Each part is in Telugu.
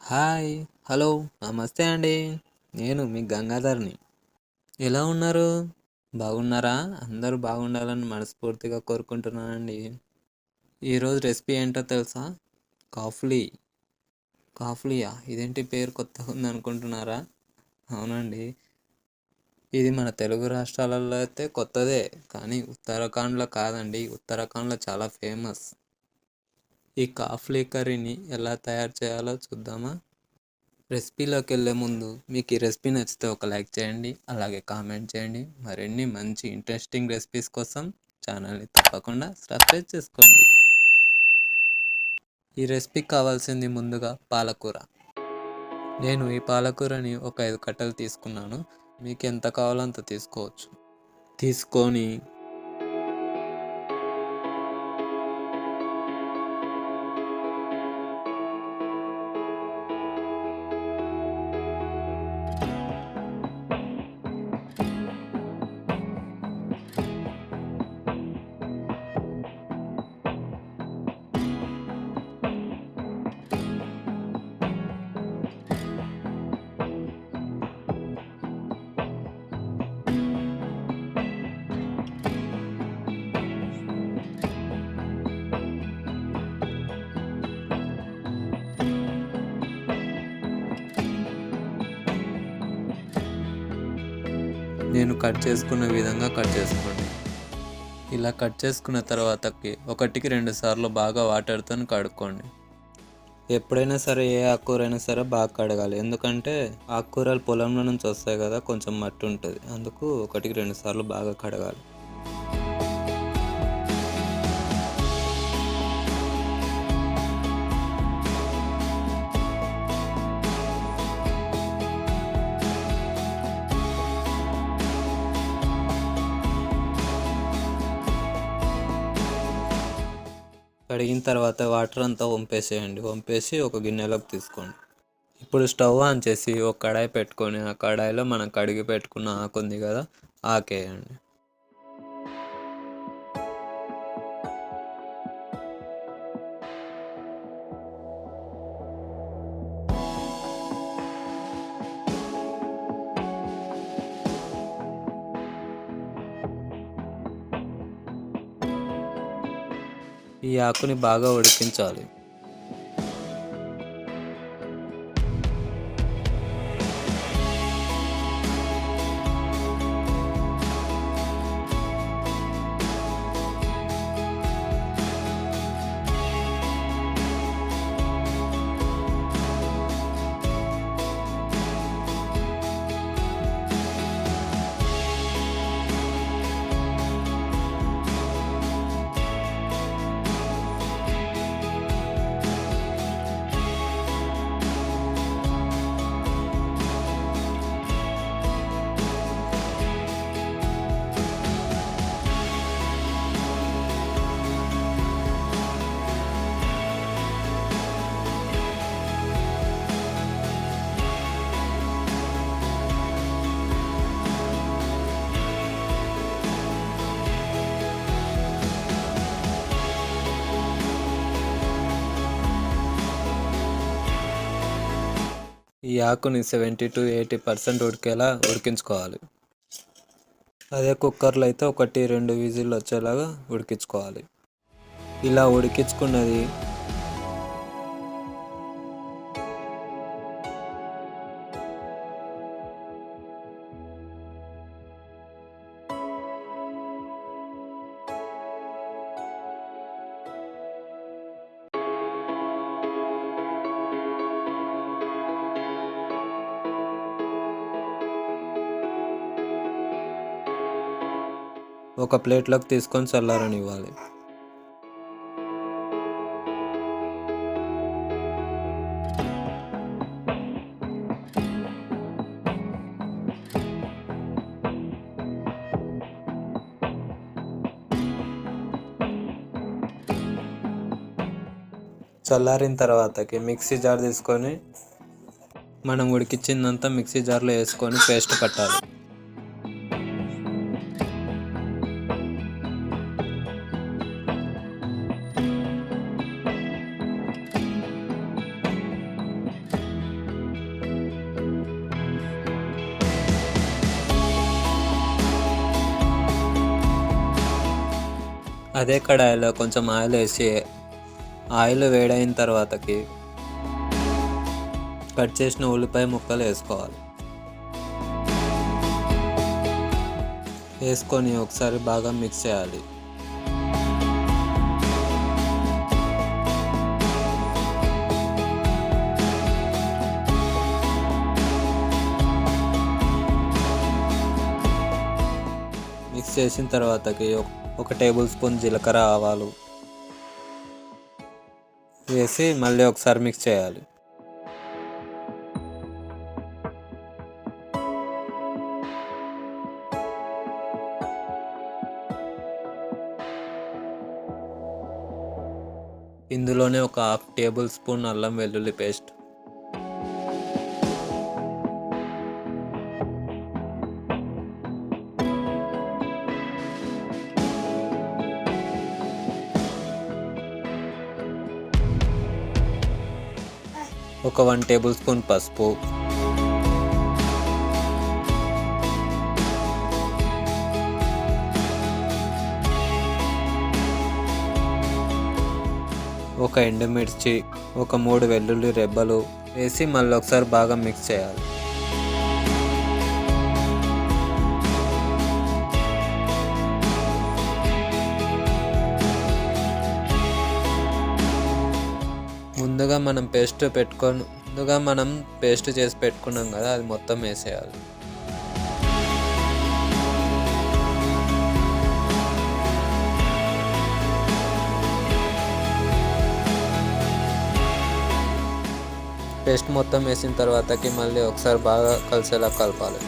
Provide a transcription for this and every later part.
హాయ్! హలో! నమస్తే అండి. నేను మీ గంగాధర్‌ని. ఎలా ఉన్నారు? బాగున్నారా? అందరూ బాగుండాలని మనస్ఫూర్తిగా కోరుకుంటున్నానండి. ఈరోజు రెసిపీ ఏంటో తెలుసా? కాఫ్లీ. కాఫ్లియా? ఇదేంటి పేరు కొత్తగుందనుకుంటున్నారా? అవునండి. ఇది మన తెలుగు రాష్ట్రాలలో అయితే కొత్తదే. కానీ ఉత్తరాఖండ్‌లో కాదండి. ఉత్తరాఖండ్‌లో చాలా ఫేమస్. ఈ కాఫ్లీ కర్రీని ఎలా తయారు చేయాలో చూద్దామా? రెసిపీలోకెళ్ళే ముందు మీకు ఈ రెసిపీ నచ్చితే ఒక లైక్ చేయండి, అలాగే కామెంట్ చేయండి. మరిన్ని మంచి ఇంట్రెస్టింగ్ రెసిపీస్ కోసం ఛానల్ని తప్పకుండా సబ్స్క్రైబ్ చేసుకోండి. ఈ రెసిపీకి కావాల్సింది ముందుగా పాలకూర. నేను ఈ పాలకూరని ఒక 5 కట్టలు తీసుకున్నాను. మీకు ఎంత కావాలో అంత తీసుకోవచ్చు. తీసుకొని నేను కట్ చేసుకున్న విధంగా కట్ చేసుకోండి. ఇలా కట్ చేసుకున్న తర్వాతకి 1కి 2 సార్లు బాగా వాటర్తో కడుక్కోండి. ఎప్పుడైనా సరే ఏ ఆకుకూరైనా సరే బాగా కడగాలి. ఎందుకంటే ఆకుకూరలు పొలంలో నుంచి వస్తాయి కదా, కొంచెం మట్టి ఉంటుంది. అందుకు 1కి 2 సార్లు బాగా కడగాలి. కడిగిన తర్వాత వాటర్ అంతా వంపేసేయండి. వంపేసి ఒక గిన్నెలోకి తీసుకోండి. ఇప్పుడు స్టవ్ ఆన్ చేసి ఒక కడాయి పెట్టుకొని ఆ కడాయిలో మనం కడిగి పెట్టుకున్న ఆకు ఉంది కదా, ఆకేయండి. ఈ ఆకుని బాగా ఉడికించాలి. ఈ ఆకుని 70-80% ఉడికేలా ఉడికించుకోవాలి. అదే కుక్కర్లో అయితే 1-2 విజిల్లు వచ్చేలాగా ఉడికించుకోవాలి. ఇలా ఉడికించుకున్నది ఒక ప్లేట్లోకి తీసుకొని చల్లారనివ్వాలి. చల్లారిన తర్వాతకి మిక్సీ జార్ తీసుకొని మనం ఉడికించిందంతా మిక్సీ జార్లో వేసుకొని పేస్ట్ పట్టాలి. అదే కడాయిలో కొంచెం ఆయిల్ వేసి ఆయిల్ వేడైన తర్వాతకి కట్ చేసిన ఉల్లిపాయ ముక్కలు వేసుకోవాలి. వేసుకొని ఒకసారి బాగా మిక్స్ చేయాలి. మిక్స్ చేసిన తర్వాతకి ఒక టేబుల్ స్పూన్ జీలకర్ర ఆవాలు వేసి మళ్ళీ ఒకసారి మిక్స్ చేయాలి. ఇందులోనే ఒక హాఫ్ టేబుల్ స్పూన్ అల్లం వెల్లుల్లి పేస్ట్, ఒక 1 టేబుల్ స్పూన్ పసుపు, ఒక ఎండుమిర్చి, ఒక 3 వెల్లుల్లి రెబ్బలు వేసి మళ్ళీ ఒకసారి బాగా మిక్స్ చేయాలి. ముందుగా మనం పేస్ట్ చేసి పెట్టుకున్నాం కదా, అది మొత్తం వేసేయాలి. పేస్ట్ మొత్తం వేసిన తర్వాతకి మళ్ళీ ఒకసారి బాగా కలిసేలా కలపాలి.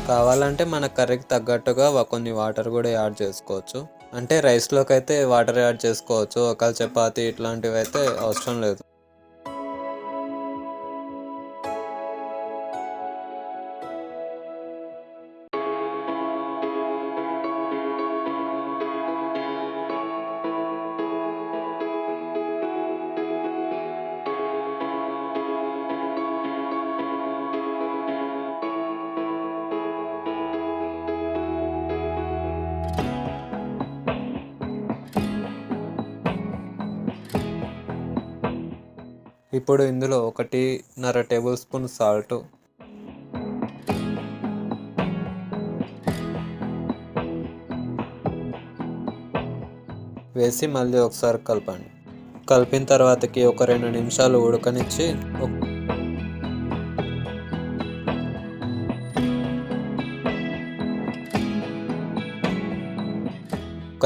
కావాలంటే మన కర్రీకి తగ్గట్టుగా కొన్ని వాటర్ కూడా యాడ్ చేసుకోవచ్చు. అంటే రైస్లోకి అయితే వాటర్ యాడ్ చేసుకోవచ్చు, ఒకవేళ చపాతీ ఇట్లాంటివి అయితే అవసరం లేదు. ఇప్పుడు ఇందులో 1.5 టేబుల్ స్పూన్ సాల్ట్, వేసి మళ్ళీ ఒకసారి కలపండి. కలిపిన తర్వాతకి ఒక 2 నిమిషాలు ఉడకనిచ్చి ఒక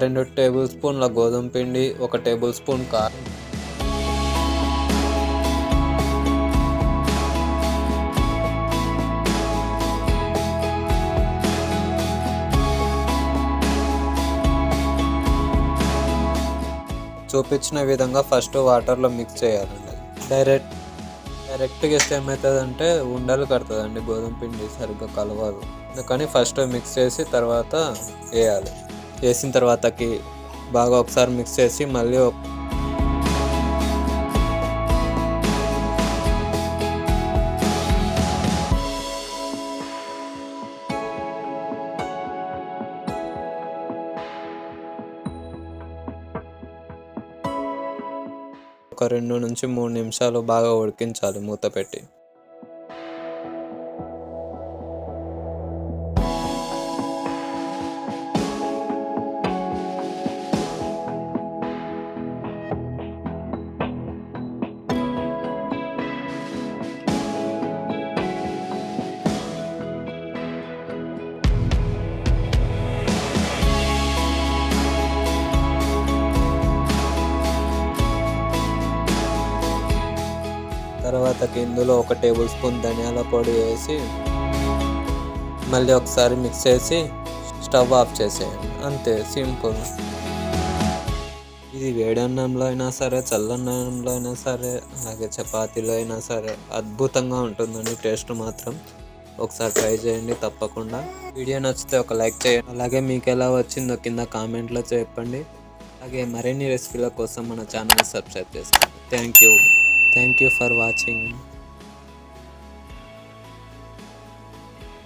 2 టేబుల్ స్పూన్ల గోధుమ పిండి, 1 టేబుల్ స్పూన్ కారం, చూపించిన విధంగా ఫస్ట్ వాటర్లో మిక్స్ చేయాలండి. డైరెక్ట్గా వేస్తే ఏమవుతుందంటే ఉండలు కడుతుందండి, గోధుమ పిండి సరిగ్గా కలవదు. అందుకని ఫస్ట్ మిక్స్ చేసి తర్వాత వేయాలి. వేసిన తర్వాతకి బాగా ఒకసారి మిక్స్ చేసి మళ్ళీ ఒక 2 నుంచి 3 నిమిషాలు బాగా ఉడికించాలి మూత పెట్టి. తర్వాతకి ఇందులో 1 టేబుల్ స్పూన్ ధనియాల పొడి వేసి మళ్ళీ ఒకసారి మిక్స్ చేసి స్టవ్ ఆఫ్ చేసేయండి. అంతే, సింపుల్. ఇది వేడన్నంలో అయినా సరే, చల్లన్నంలో అయినా సరే, అలాగే చపాతీలో అయినా సరే అద్భుతంగా ఉంటుందండి టేస్ట్ మాత్రం. ఒకసారి ట్రై చేయండి తప్పకుండా. వీడియో నచ్చితే ఒక లైక్ చేయండి. అలాగే మీకు ఎలా వచ్చిందో కింద కామెంట్లో చెప్పండి. అలాగే మరిన్ని రెసిపీల కోసం మన ఛానల్ని సబ్స్క్రైబ్ చేసుకోండి. Thank you for watching.